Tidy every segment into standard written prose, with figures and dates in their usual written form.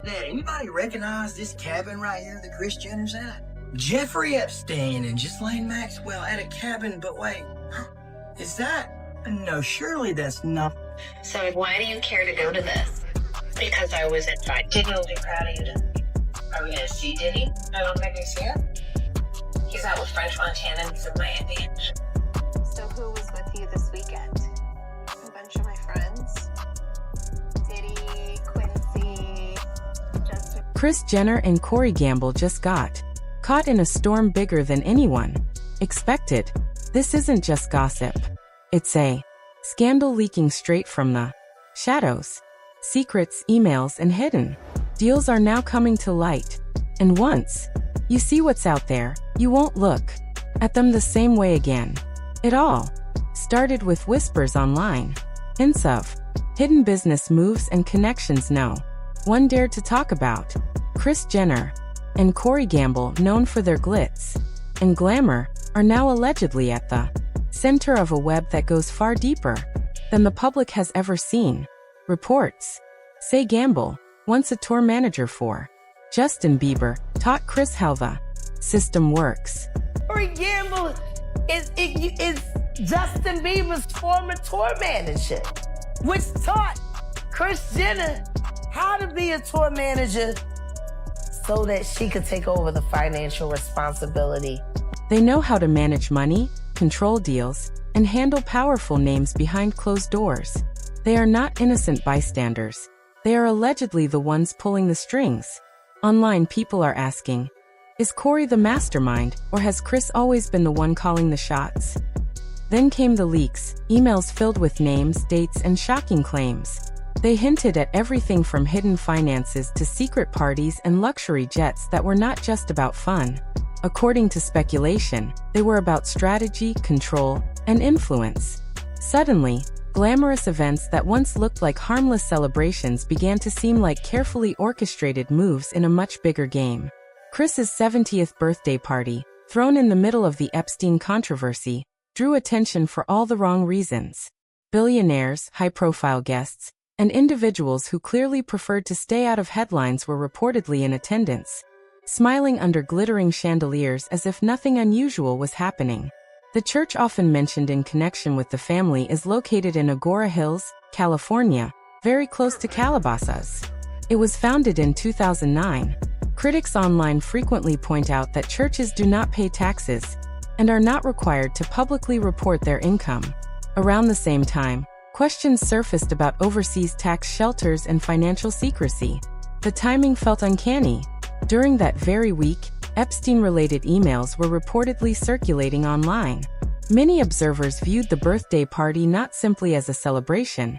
Did anybody recognize this cabin right here that Kris Jenner's at? Jeffrey Epstein and Ghislaine Maxwell at a cabin, but wait, is that? No, surely that's not. So why do you care to go to this? Because I was invited. Diddy will be proud of you. Are we going to see Diddy? I don't think he's here. He's out with French Montana and he's in Miami. So who was with you this weekend? A bunch of my friends. Diddy, Quincy, Justin. Kris Jenner and Corey Gamble just got caught in a storm bigger than anyone expected. This isn't just gossip. It's a scandal leaking straight from the shadows. Secrets, emails, and hidden deals are now coming to light. And once you see what's out there, you won't look at them the same way again. It all started with whispers online, hints of hidden business moves and connections no one dared to talk about. Kris Jenner and Corey Gamble, known for their glitz and glamour, are now allegedly at the center of a web that goes far deeper than the public has ever seen. Reports say Gamble, once a tour manager for Justin Bieber, taught Kris how the system works. Corey Gamble is Justin Bieber's former tour manager, which taught Kris Jenner how to be a tour manager so that she could take over the financial responsibility. They know how to manage money, control deals, and handle powerful names behind closed doors. They are not innocent bystanders. They are allegedly the ones pulling the strings. Online, people are asking, is Corey the mastermind, or has Kris always been the one calling the shots? Then came the leaks, emails filled with names, dates, and shocking claims. They hinted at everything from hidden finances to secret parties and luxury jets that were not just about fun. According to speculation, they were about strategy, control, and influence. Suddenly, glamorous events that once looked like harmless celebrations began to seem like carefully orchestrated moves in a much bigger game. Kris's 70th birthday party, thrown in the middle of the Epstein controversy, drew attention for all the wrong reasons. Billionaires, high-profile guests, and individuals who clearly preferred to stay out of headlines were reportedly in attendance, smiling under glittering chandeliers as if nothing unusual was happening. The church often mentioned in connection with the family is located in Agora Hills, California, very close to Calabasas. It was founded in 2009. Critics online frequently point out that churches do not pay taxes and are not required to publicly report their income. Around the same time, questions surfaced about overseas tax shelters and financial secrecy. The timing felt uncanny. During that very week, Epstein-related emails were reportedly circulating online. Many observers viewed the birthday party not simply as a celebration,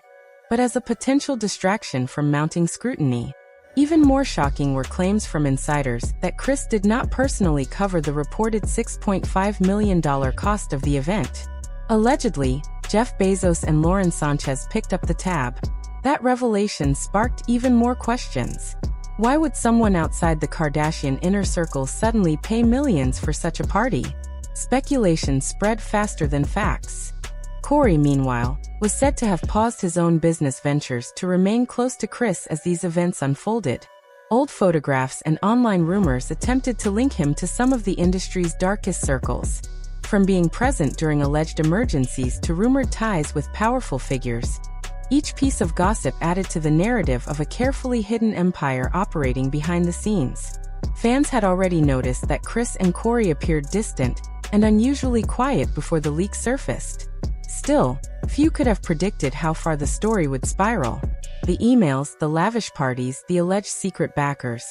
but as a potential distraction from mounting scrutiny. Even more shocking were claims from insiders that Kris did not personally cover the reported $6.5 million cost of the event. Allegedly, Jeff Bezos and Lauren Sanchez picked up the tab. That revelation sparked even more questions. Why would someone outside the Kardashian inner circle suddenly pay millions for such a party? Speculation spread faster than facts. Corey, meanwhile, was said to have paused his own business ventures to remain close to Kris as these events unfolded. Old photographs and online rumors attempted to link him to some of the industry's darkest circles. From being present during alleged emergencies to rumored ties with powerful figures, each piece of gossip added to the narrative of a carefully hidden empire operating behind the scenes. Fans had already noticed that Kris and Corey appeared distant and unusually quiet before the leak surfaced. Still, few could have predicted how far the story would spiral. The emails, the lavish parties, the alleged secret backers.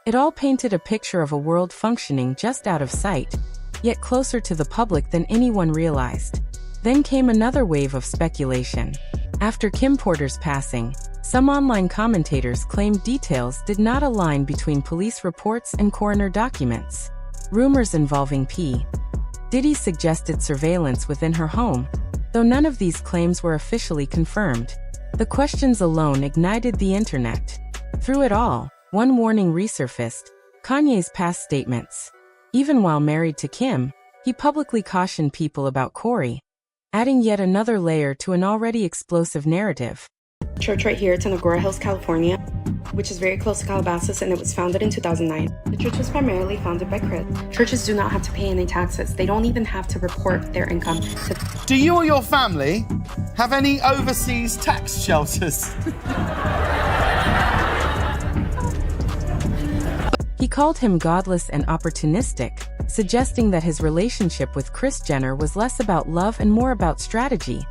It all painted a picture of a world functioning just out of sight, yet closer to the public than anyone realized. Then came another wave of speculation. After Kim Porter's passing, some online commentators claimed details did not align between police reports and coroner documents. Rumors involving P. Diddy suggested surveillance within her home, though none of these claims were officially confirmed. The questions alone ignited the internet. Through it all, one warning resurfaced: Kanye's past statements. Even while married to Kim, he publicly cautioned people about Corey, adding yet another layer to an already explosive narrative. Church right here. It's in Agora Hills, California. which is very close to Calabasas, and it was founded in 2009. The church was primarily founded by Kris. Churches do not have to pay any taxes. They don't even have to report their income. Do you or your family have any overseas tax shelters? He called him godless and opportunistic, suggesting that his relationship with Kris Jenner was less about love and more about strategy.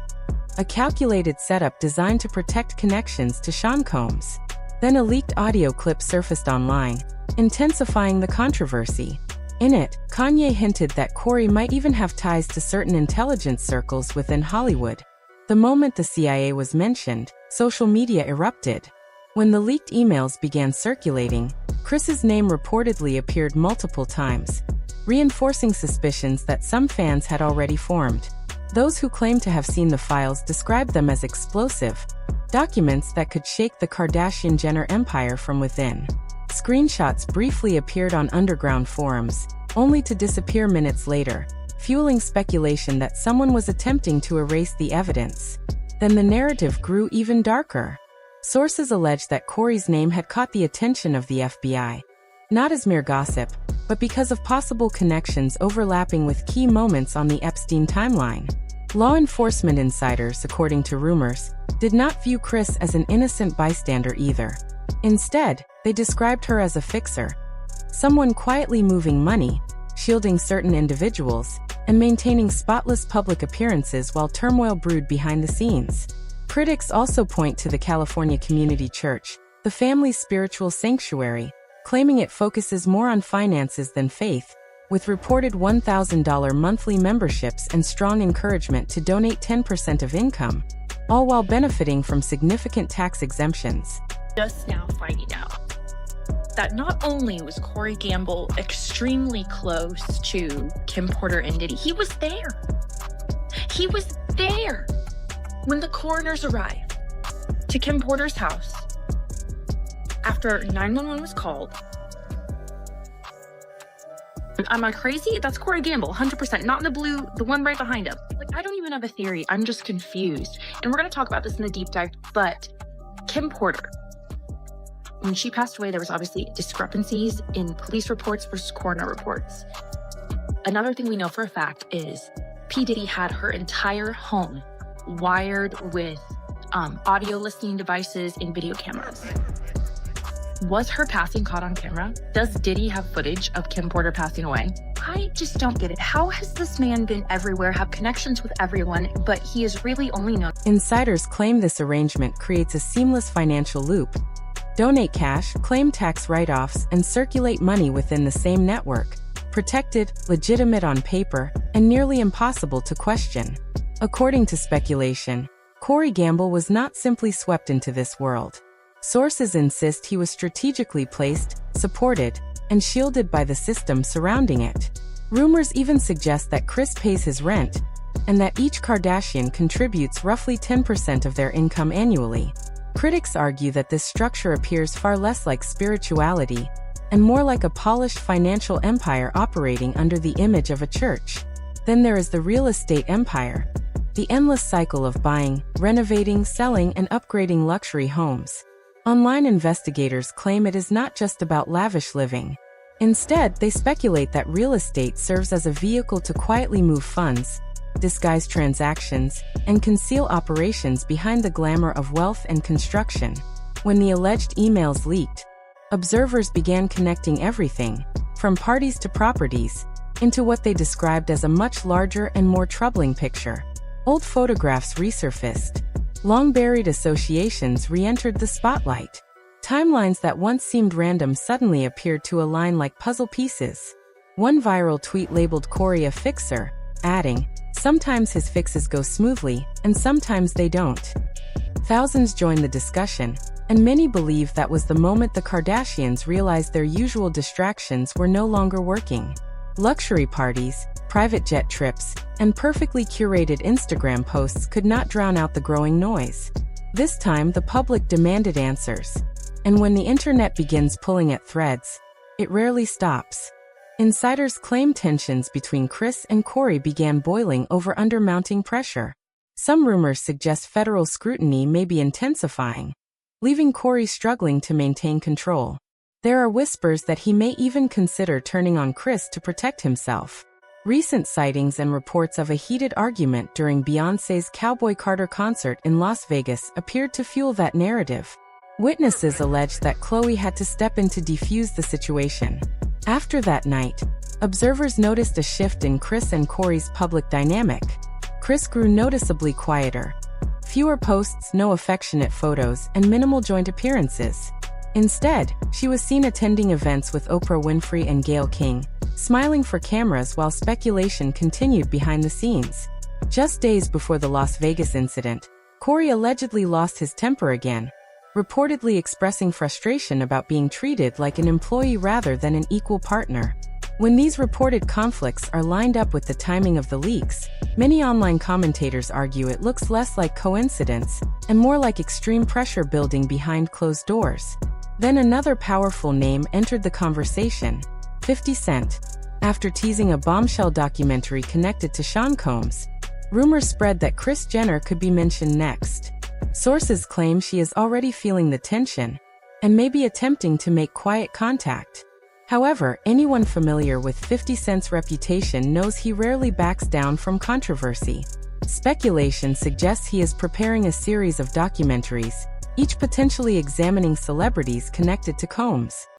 A calculated setup designed to protect connections to Sean Combs. Then a leaked audio clip surfaced online, intensifying the controversy. In it, Kanye hinted that Corey might even have ties to certain intelligence circles within Hollywood. The moment the CIA was mentioned, social media erupted. When the leaked emails began circulating, Kris's name reportedly appeared multiple times, reinforcing suspicions that some fans had already formed. Those who claimed to have seen the files described them as explosive documents that could shake the Kardashian-Jenner empire from within. Screenshots briefly appeared on underground forums, only to disappear minutes later, fueling speculation that someone was attempting to erase the evidence. Then the narrative grew even darker. Sources alleged that Corey's name had caught the attention of the FBI, not as mere gossip, but because of possible connections overlapping with key moments on the Epstein timeline. Law enforcement insiders, according to rumors, did not view Kris as an innocent bystander either. Instead, they described her as a fixer, someone quietly moving money, shielding certain individuals, and maintaining spotless public appearances while turmoil brewed behind the scenes. Critics also point to the California Community Church, the family's spiritual sanctuary, claiming it focuses more on finances than faith, with reported $1,000 monthly memberships and strong encouragement to donate 10% of income, all while benefiting from significant tax exemptions. Just now finding out that not only was Corey Gamble extremely close to Kim Porter and Diddy, he was there. He was there when the coroners arrived to Kim Porter's house after 911 was called. Am I crazy? That's Corey Gamble, 100%. Not in the blue, the one right behind him. Like, I don't even have a theory. I'm just confused. And we're going to talk about this in the deep dive, but Kim Porter, when she passed away, there was obviously discrepancies in police reports versus coroner reports. Another thing we know for a fact is P. Diddy had her entire home wired with audio listening devices and video cameras. Was her passing caught on camera? Does Diddy have footage of Kim Porter passing away? I just don't get it. How has this man been everywhere, have connections with everyone, but he is really only known? Insiders claim this arrangement creates a seamless financial loop. Donate cash, claim tax write-offs, and circulate money within the same network. Protected, legitimate on paper, and nearly impossible to question. According to speculation, Corey Gamble was not simply swept into this world. Sources insist he was strategically placed, supported, and shielded by the system surrounding it. Rumors even suggest that Kris pays his rent, and that each Kardashian contributes roughly 10% of their income annually. Critics argue that this structure appears far less like spirituality, and more like a polished financial empire operating under the image of a church. Then there is the real estate empire, the endless cycle of buying, renovating, selling, and upgrading luxury homes. Online investigators claim it is not just about lavish living. Instead, they speculate that real estate serves as a vehicle to quietly move funds, disguise transactions, and conceal operations behind the glamour of wealth and construction. When the alleged emails leaked, observers began connecting everything, from parties to properties, into what they described as a much larger and more troubling picture. Old photographs resurfaced. Long-buried associations re-entered the spotlight. Timelines that once seemed random suddenly appeared to align like puzzle pieces. One viral tweet labeled Corey a fixer, adding, "Sometimes his fixes go smoothly, and sometimes they don't." Thousands joined the discussion, and many believe that was the moment the Kardashians realized their usual distractions were no longer working. Luxury parties, private jet trips, and perfectly curated Instagram posts could not drown out the growing noise. This time, the public demanded answers. And when the internet begins pulling at threads, it rarely stops. Insiders claim tensions between Kris and Corey began boiling over under-mounting pressure. Some rumors suggest federal scrutiny may be intensifying, leaving Corey struggling to maintain control. There are whispers that he may even consider turning on Kris to protect himself. Recent sightings and reports of a heated argument during Beyoncé's Cowboy Carter concert in Las Vegas appeared to fuel that narrative. Witnesses alleged that Khloe had to step in to defuse the situation. After that night, observers noticed a shift in Kris and Corey's public dynamic. Kris grew noticeably quieter. Fewer posts, no affectionate photos, and minimal joint appearances. Instead, she was seen attending events with Oprah Winfrey and Gayle King, smiling for cameras while speculation continued behind the scenes. Just days before the Las Vegas incident, Corey allegedly lost his temper again, reportedly expressing frustration about being treated like an employee rather than an equal partner. When these reported conflicts are lined up with the timing of the leaks, many online commentators argue it looks less like coincidence and more like extreme pressure building behind closed doors. Then another powerful name entered the conversation: 50 Cent. After teasing a bombshell documentary connected to Sean Combs, rumors spread that Kris Jenner could be mentioned next. Sources claim she is already feeling the tension and may be attempting to make quiet contact. However, anyone familiar with 50 Cent's reputation knows he rarely backs down from controversy. Speculation suggests he is preparing a series of documentaries, each potentially examining celebrities connected to Combs.